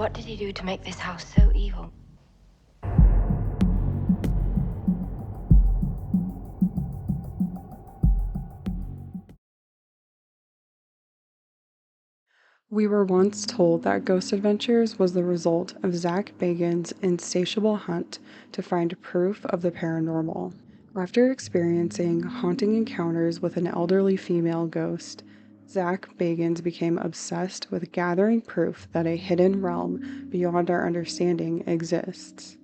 What did he do to make this house so evil? We were once told that Ghost Adventures was the result of Zach Bagans' insatiable hunt to find proof of the paranormal. After experiencing haunting encounters with an elderly female ghost, Zach Bagans became obsessed with gathering proof that a hidden realm beyond our understanding exists.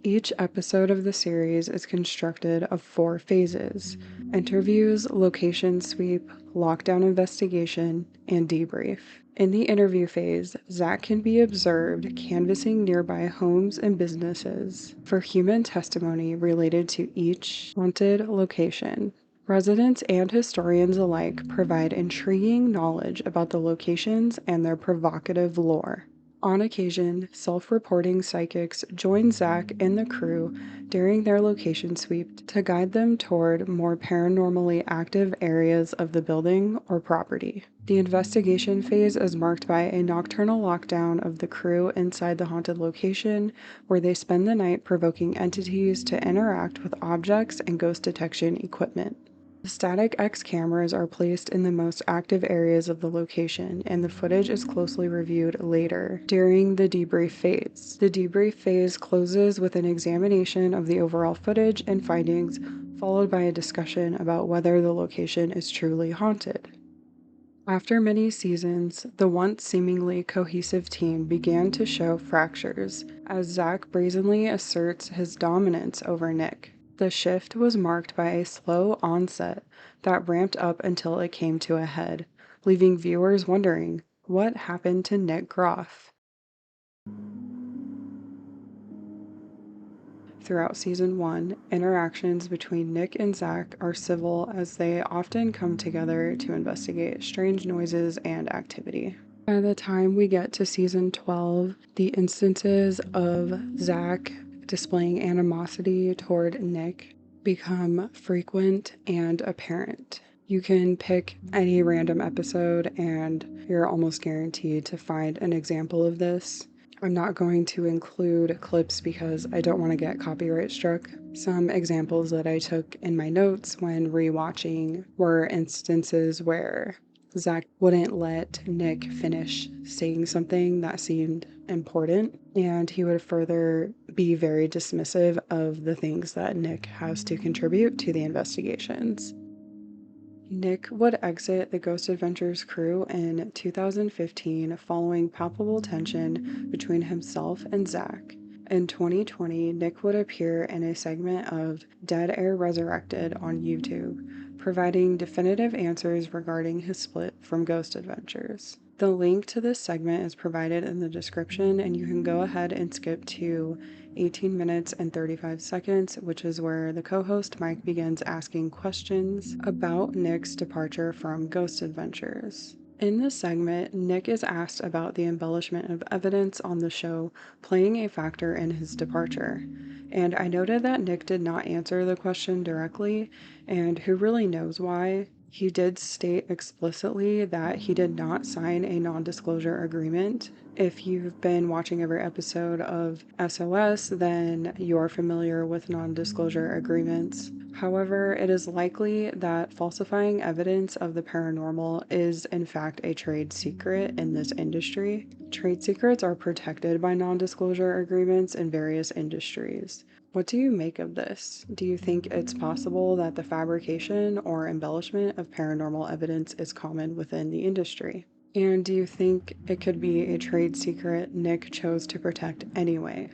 Each episode of the series is constructed of 4 phases: interviews, location sweep, lockdown investigation, and debrief. In the interview phase, Zach can be observed canvassing nearby homes and businesses for human testimony related to each haunted location. Residents and historians alike provide intriguing knowledge about the locations and their provocative lore. On occasion, self-reporting psychics join Zach and the crew during their location sweep to guide them toward more paranormally active areas of the building or property. The investigation phase is marked by a nocturnal lockdown of the crew inside the haunted location, where they spend the night provoking entities to interact with objects and ghost detection equipment. The Static X cameras are placed in the most active areas of the location, and the footage is closely reviewed later during the debrief phase. The debrief phase closes with an examination of the overall footage and findings, followed by a discussion about whether the location is truly haunted. After many seasons, the once seemingly cohesive team began to show fractures as Zach brazenly asserts his dominance over Nick. The shift was marked by a slow onset that ramped up until it came to a head, leaving viewers wondering what happened to Nick Groff. Throughout season 1, interactions between Nick and Zach are civil as they often come together to investigate strange noises and activity. By the time we get to season 12, the instances of Zach displaying animosity toward Nick become frequent and apparent. You can pick any random episode and you're almost guaranteed to find an example of this. I'm not going to include clips because I don't want to get copyright struck. Some examples that I took in my notes when rewatching were instances where Zach wouldn't let Nick finish saying something that seemed important, and he would further be very dismissive of the things that Nick has to contribute to the investigations. Nick would exit the Ghost Adventures crew in 2015 following palpable tension between himself and Zach. In 2020, Nick would appear in a segment of Dead Air Resurrected on YouTube, providing definitive answers regarding his split from Ghost Adventures. The link to this segment is provided in the description, and you can go ahead and skip to 18 minutes and 35 seconds, which is where the co-host Mike begins asking questions about Nick's departure from Ghost Adventures. In this segment, Nick is asked about the embellishment of evidence on the show playing a factor in his departure. And I noted that Nick did not answer the question directly, and who really knows why. He did state explicitly that he did not sign a non-disclosure agreement. If you've been watching every episode of SOS, then you're familiar with non-disclosure agreements. However, it is likely that falsifying evidence of the paranormal is in fact a trade secret in this industry. Trade secrets are protected by non-disclosure agreements in various industries. What do you make of this? Do you think it's possible that the fabrication or embellishment of paranormal evidence is common within the industry? And do you think it could be a trade secret Nick chose to protect anyway?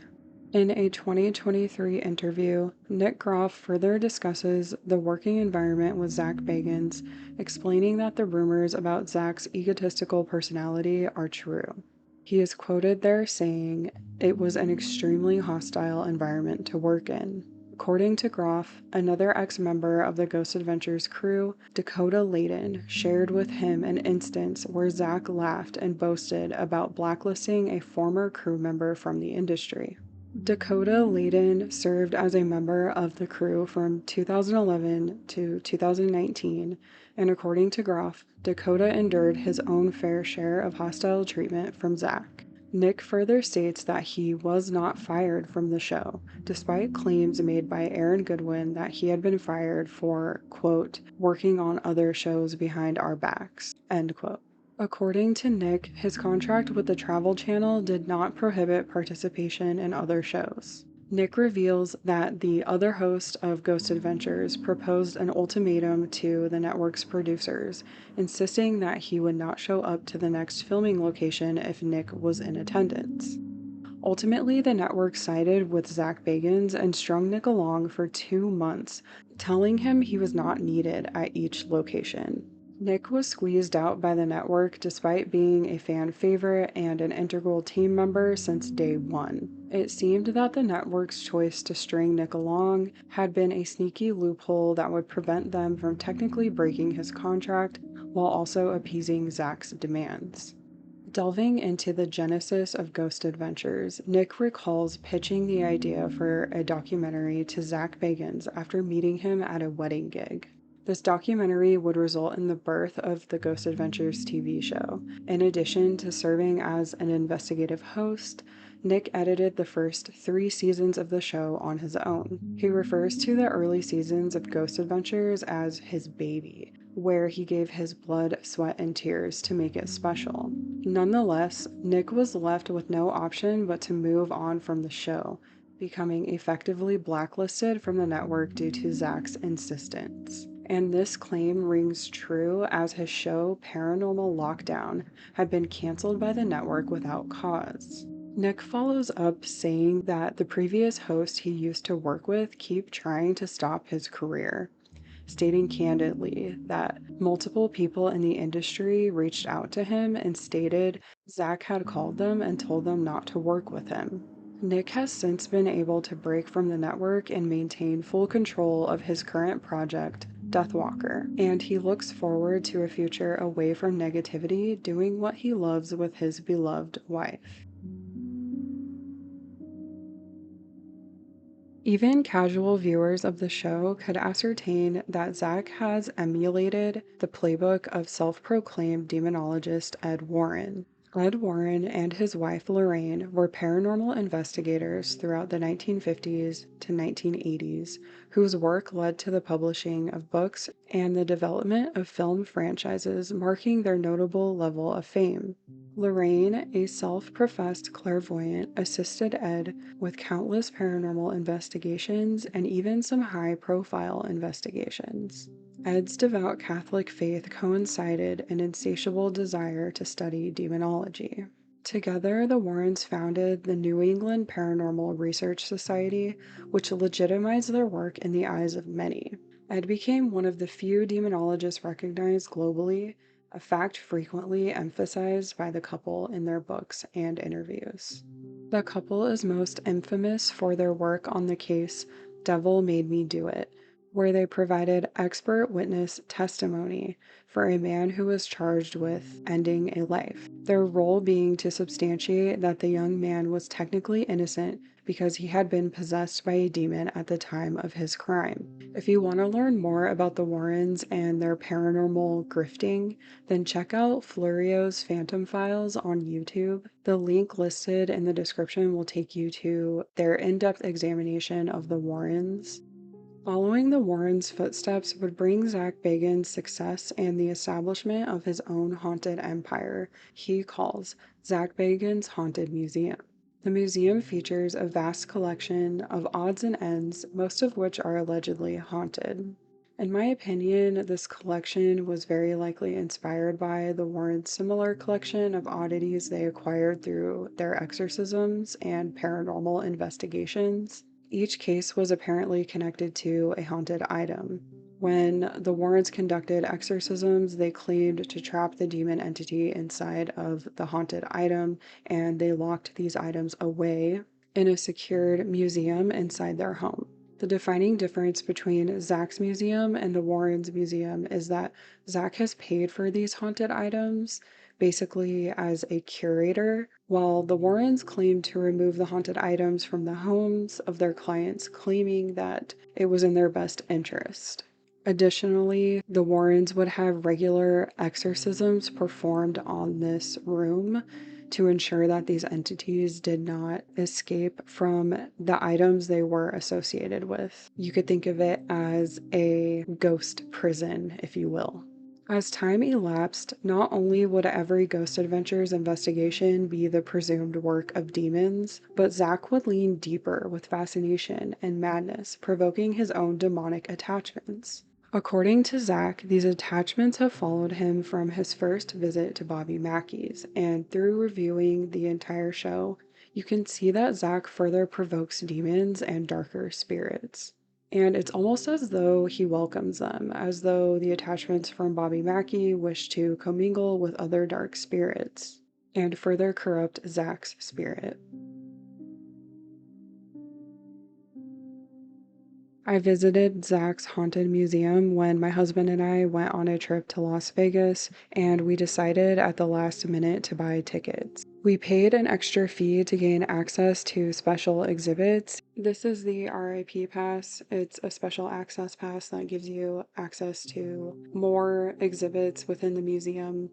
In a 2023 interview, Nick Groff further discusses the working environment with Zach Bagans, explaining that the rumors about Zach's egotistical personality are true. He is quoted there saying, "It was an extremely hostile environment to work in." According to Groff, another ex-member of the Ghost Adventures crew, Dakota Layden, shared with him an instance where Zach laughed and boasted about blacklisting a former crew member from the industry. Dakota Layden served as a member of the crew from 2011 to 2019, and according to Groff, Dakota endured his own fair share of hostile treatment from Zach. Nick further states that he was not fired from the show, despite claims made by Aaron Goodwin that he had been fired for, quote, working on other shows behind our backs, end quote. According to Nick, his contract with the Travel Channel did not prohibit participation in other shows. Nick reveals that the other host of Ghost Adventures proposed an ultimatum to the network's producers, insisting that he would not show up to the next filming location if Nick was in attendance. Ultimately, the network sided with Zach Bagans and strung Nick along for 2 months, telling him he was not needed at each location. Nick was squeezed out by the network despite being a fan favorite and an integral team member since day one. It seemed that the network's choice to string Nick along had been a sneaky loophole that would prevent them from technically breaking his contract while also appeasing Zach's demands. Delving into the genesis of Ghost Adventures, Nick recalls pitching the idea for a documentary to Zach Bagans after meeting him at a wedding gig. This documentary would result in the birth of the Ghost Adventures TV show. In addition to serving as an investigative host, Nick edited the first 3 seasons of the show on his own. He refers to the early seasons of Ghost Adventures as his baby, where he gave his blood, sweat, and tears to make it special. Nonetheless, Nick was left with no option but to move on from the show, becoming effectively blacklisted from the network due to Zach's insistence. And this claim rings true as his show Paranormal Lockdown had been canceled by the network without cause. Nick follows up saying that the previous host he used to work with keep trying to stop his career, stating candidly that multiple people in the industry reached out to him and stated Zach had called them and told them not to work with him. Nick has since been able to break from the network and maintain full control of his current project, Deathwalker, and he looks forward to a future away from negativity, doing what he loves with his beloved wife. Even casual viewers of the show could ascertain that Zach has emulated the playbook of self-proclaimed demonologist Ed Warren. Ed Warren and his wife Lorraine were paranormal investigators throughout the 1950s to 1980s, whose work led to the publishing of books and the development of film franchises, marking their notable level of fame. Lorraine, a self-professed clairvoyant, assisted Ed with countless paranormal investigations and even some high-profile investigations. Ed's devout Catholic faith coincided an insatiable desire to study demonology. Together, the Warrens founded the New England Paranormal Research Society, which legitimized their work in the eyes of many. Ed became one of the few demonologists recognized globally, a fact frequently emphasized by the couple in their books and interviews. The couple is most infamous for their work on the case Devil Made Me Do It, where they provided expert witness testimony for a man who was charged with ending a life, their role being to substantiate that the young man was technically innocent because he had been possessed by a demon at the time of his crime. If you want to learn more about the Warrens and their paranormal grifting, then check out Florio's Phantom Files on YouTube. The link listed in the description will take you to their in-depth examination of the Warrens. Following the Warrens' footsteps would bring Zach Bagans' success and the establishment of his own haunted empire he calls Zach Bagans' Haunted Museum. The museum features a vast collection of odds and ends, most of which are allegedly haunted. In my opinion, this collection was very likely inspired by the Warrens' similar collection of oddities they acquired through their exorcisms and paranormal investigations. Each case was apparently connected to a haunted item. When the Warrens conducted exorcisms, they claimed to trap the demon entity inside of the haunted item, and they locked these items away in a secured museum inside their home. The defining difference between Zach's museum and the Warrens' museum is that Zach has paid for these haunted items, basically as a curator, while the Warrens claim to remove the haunted items from the homes of their clients, claiming that it was in their best interest. Additionally, the Warrens would have regular exorcisms performed on this room, to ensure that these entities did not escape from the items they were associated with. You could think of it as a ghost prison, if you will. As time elapsed, not only would every Ghost Adventures investigation be the presumed work of demons, but Zach would lean deeper with fascination and madness, provoking his own demonic attachments. According to Zach, these attachments have followed him from his first visit to Bobby Mackey's, and through reviewing the entire show, you can see that Zach further provokes demons and darker spirits. And it's almost as though he welcomes them, as though the attachments from Bobby Mackey wish to commingle with other dark spirits and further corrupt Zach's spirit. I visited Zach's Haunted Museum when my husband and I went on a trip to Las Vegas, and we decided at the last minute to buy tickets. We paid an extra fee to gain access to special exhibits. This is the RIP pass. It's a special access pass that gives you access to more exhibits within the museum.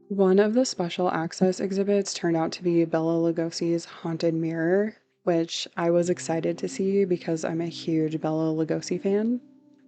One of the special access exhibits turned out to be Bela Lugosi's Haunted Mirror, which I was excited to see because I'm a huge Bela Lugosi fan.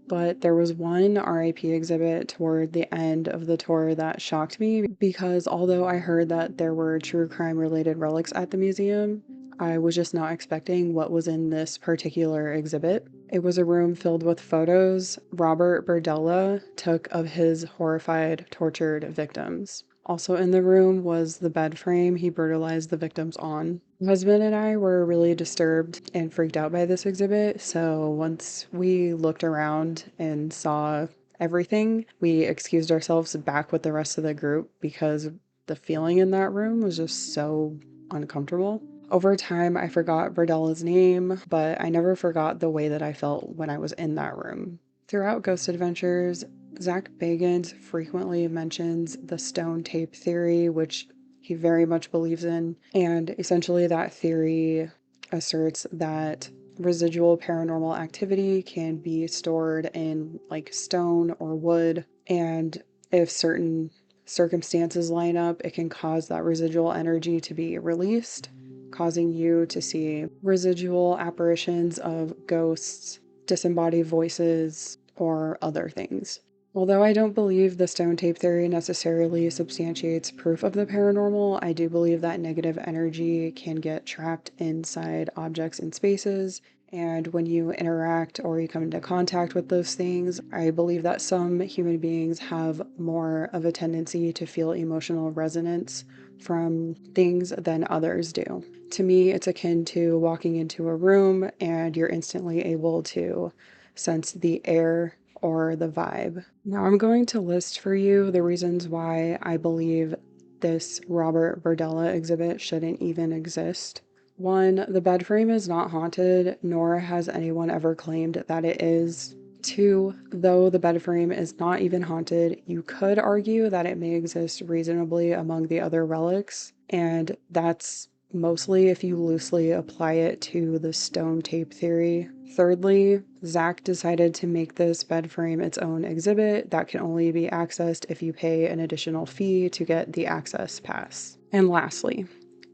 But there was one RIP exhibit toward the end of the tour that shocked me because although I heard that there were true crime related relics at the museum, I was just not expecting what was in this particular exhibit. It was a room filled with photos Robert Berdella took of his horrified, tortured victims. Also in the room was the bed frame he brutalized the victims on. My husband and I were really disturbed and freaked out by this exhibit, so once we looked around and saw everything, we excused ourselves back with the rest of the group because the feeling in that room was just so uncomfortable. Over time, I forgot Verdella's name, but I never forgot the way that I felt when I was in that room. Throughout Ghost Adventures, Zach Bagans frequently mentions the stone tape theory, which he very much believes in. And essentially, that theory asserts that residual paranormal activity can be stored in like stone or wood. And if certain circumstances line up, it can cause that residual energy to be released, causing you to see residual apparitions of ghosts, disembodied voices, or other things. Although I don't believe the stone tape theory necessarily substantiates proof of the paranormal, I do believe that negative energy can get trapped inside objects and spaces. And when you interact or you come into contact with those things, I believe that some human beings have more of a tendency to feel emotional resonance from things than others do. To me, it's akin to walking into a room and you're instantly able to sense the air or the vibe. Now I'm going to list for you the reasons why I believe this Robert Berdella exhibit shouldn't even exist. 1, the bed frame is not haunted, nor has anyone ever claimed that it is. 2, though the bed frame is not even haunted, you could argue that it may exist reasonably among the other relics, and that's mostly if you loosely apply it to the stone tape theory. Thirdly, Zach decided to make this bed frame its own exhibit that can only be accessed if you pay an additional fee to get the access pass. And lastly,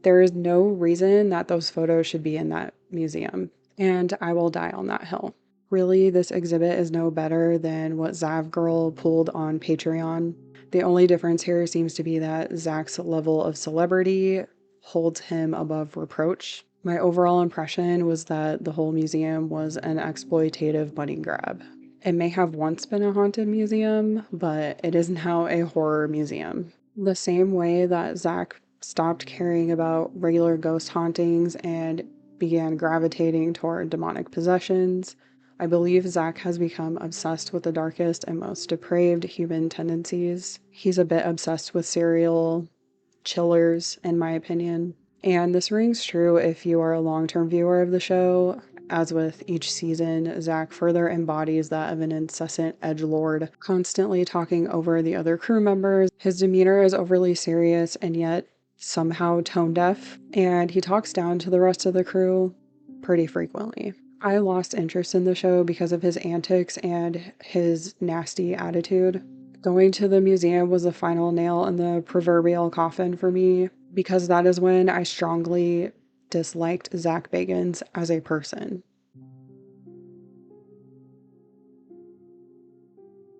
there is no reason that those photos should be in that museum, and I will die on that hill. Really, this exhibit is no better than what Zav Girl pulled on Patreon. The only difference here seems to be that Zach's level of celebrity holds him above reproach. My overall impression was that the whole museum was an exploitative money grab. It may have once been a haunted museum, but it is now a horror museum. The same way that Zach stopped caring about regular ghost hauntings and began gravitating toward demonic possessions, I believe Zach has become obsessed with the darkest and most depraved human tendencies. He's a bit obsessed with serial chillers, in my opinion. And this rings true if you are a long-term viewer of the show. As with each season, Zach further embodies that of an incessant edgelord, constantly talking over the other crew members. His demeanor is overly serious and yet somehow tone deaf, and he talks down to the rest of the crew pretty frequently. I lost interest in the show because of his antics and his nasty attitude. Going to the museum was the final nail in the proverbial coffin for me because that is when I strongly disliked Zach Bagans as a person.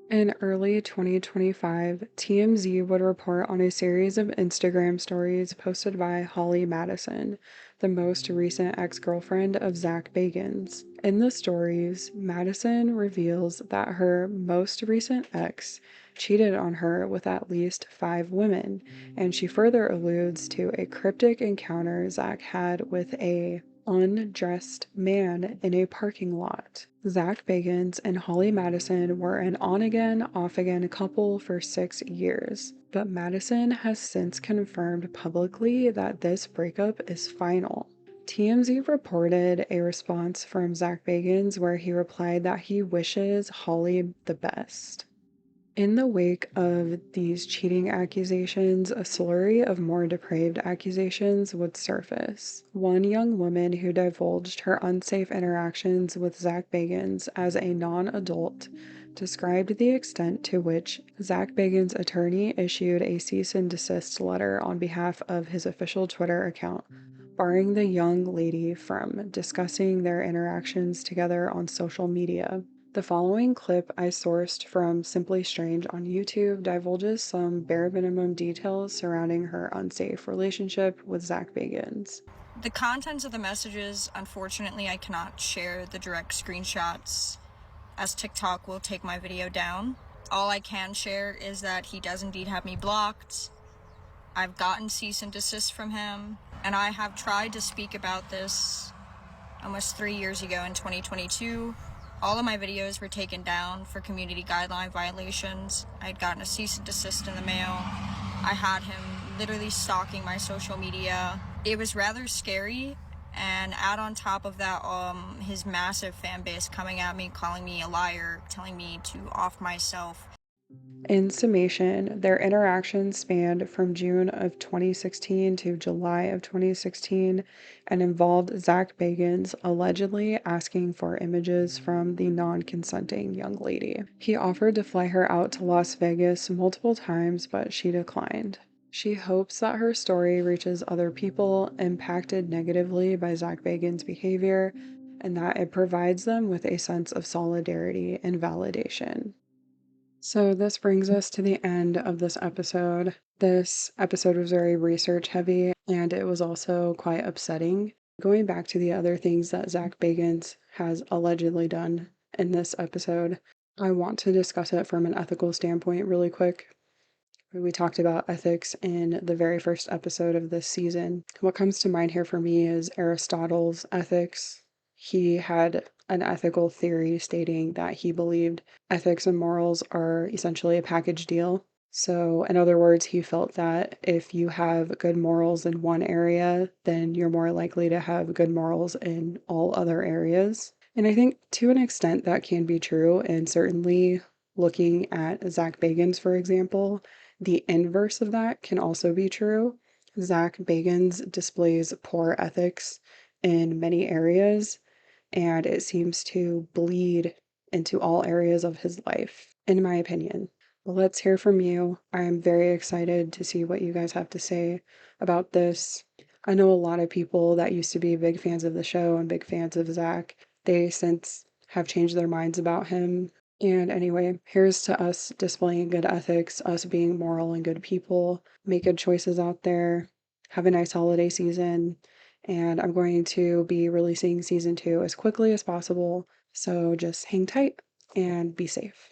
In early 2025, TMZ would report on a series of Instagram stories posted by Holly Madison, the most recent ex-girlfriend of Zach Bagans. In the stories, Madison reveals that her most recent ex cheated on her with at least 5 women, and she further alludes to a cryptic encounter Zach had with a undressed man in a parking lot. Zach Bagans and Holly Madison were an on-again, off-again couple for 6 years, but Madison has since confirmed publicly that this breakup is final. TMZ reported a response from Zach Bagans where he replied that he wishes Holly the best. In the wake of these cheating accusations, a slurry of more depraved accusations would surface. One young woman who divulged her unsafe interactions with Zach Bagans as a non-adult described the extent to which Zach Bagans' attorney issued a cease and desist letter on behalf of his official Twitter account, barring the young lady from discussing their interactions together on social media. The following clip I sourced from Simply Strange on YouTube divulges some bare minimum details surrounding her unsafe relationship with Zach Bagans. The contents of the messages, unfortunately, I cannot share the direct screenshots as TikTok will take my video down. All I can share is that he does indeed have me blocked. I've gotten cease and desist from him, and I have tried to speak about this almost 3 years ago in 2022. All of my videos were taken down for community guideline violations. I had gotten a cease and desist in the mail. I had him literally stalking my social media. It was rather scary, and add on top of that, his massive fan base coming at me, calling me a liar, telling me to off myself. In summation, their interactions spanned from June of 2016 to July of 2016 and involved Zach Bagans allegedly asking for images from the non-consenting young lady. He offered to fly her out to Las Vegas multiple times, but she declined. She hopes that her story reaches other people impacted negatively by Zach Bagans' behavior and that it provides them with a sense of solidarity and validation. So, this brings us to the end of this episode. This episode was very research heavy and it was also quite upsetting. Going back to the other things that Zach Bagans has allegedly done in this episode, I want to discuss it from an ethical standpoint really quick. We talked about ethics in the very first episode of this season. What comes to mind here for me is Aristotle's ethics. He had an ethical theory stating that he believed ethics and morals are essentially a package deal. So, in other words, he felt that if you have good morals in one area, then you're more likely to have good morals in all other areas. And I think to an extent that can be true, and certainly looking at Zach Bagans, for example, the inverse of that can also be true. Zach Bagans displays poor ethics in many areas, and it seems to bleed into all areas of his life, in my opinion. But let's hear from you. I am very excited to see what you guys have to say about this. I know a lot of people that used to be big fans of the show and big fans of Zach. They since have changed their minds about him. And anyway, here's to us displaying good ethics, us being moral and good people. Make good choices out there. Have a nice holiday season. And I'm going to be releasing season 2 as quickly as possible. So just hang tight and be safe.